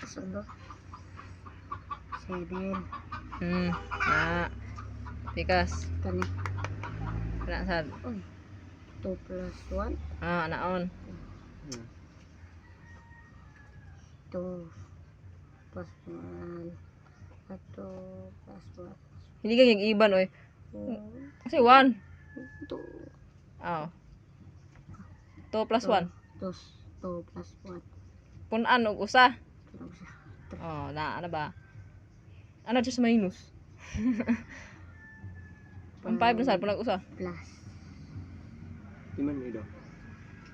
Sundo. 7. Na. Pikas. Kani. Na sad. Uy. 2 plus 1. Naon. 2 plus 1. 2 plus 1. Hindi ka yung iban oy. 4. Kasi 1. 2. 2 plus 1. 2 plus 1. Punan og usa. Tunog siya. Na ano ba? Ano just minus? Ang 5 na sad punag usa. Plus Di man ito.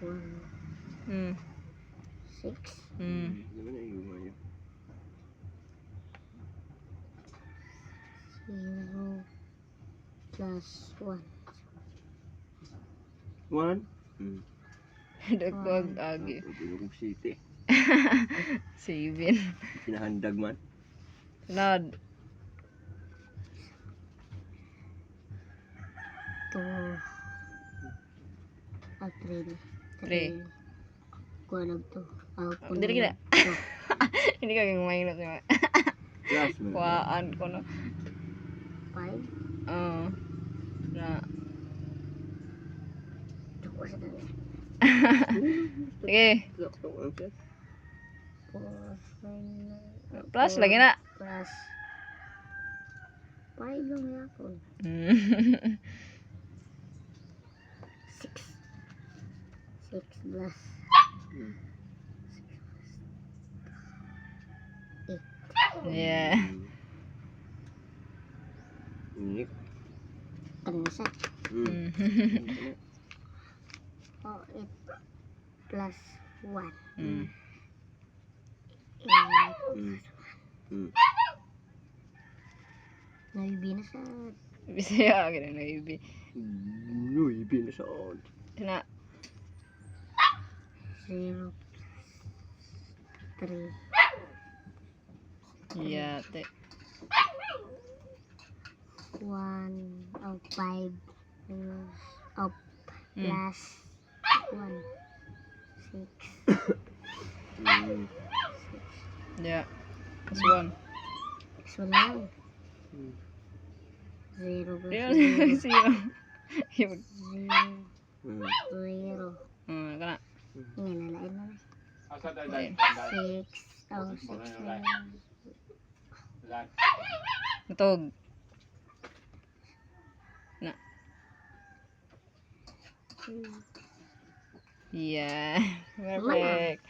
1. 6. Di man yung ano. 0 plus 1. 1? Dagdag agi. Tulog city. 7. Pinahandag man. Sunod. 2. 3. 3. Kuha na to. Dili kita. Hindi ka yung minus niya. Plus man. Kuhaan ko no. 5. Na. Tuko sa dali. Sige. 4. Plus lagi na. Plus 5 lang yapon. 6 plus 8. Yeah. Unik. Ano na siya? 8 plus 1. 8. Naibi na siya. Bisaya ka na ibi. Uy, binasod. Na. 0 plus 3. Yate. 1 of 5 of plus 1. 6. Yeah. Plus 1. So lang. 0 plus Yeah. 0. Zero. 0. Kana. Nginalain na na. 6. Oh, 6 na. Natog. Na. Yeah. Perfect.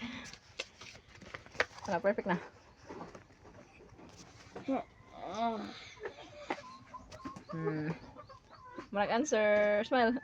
Perfect na. Mark answer. Smile.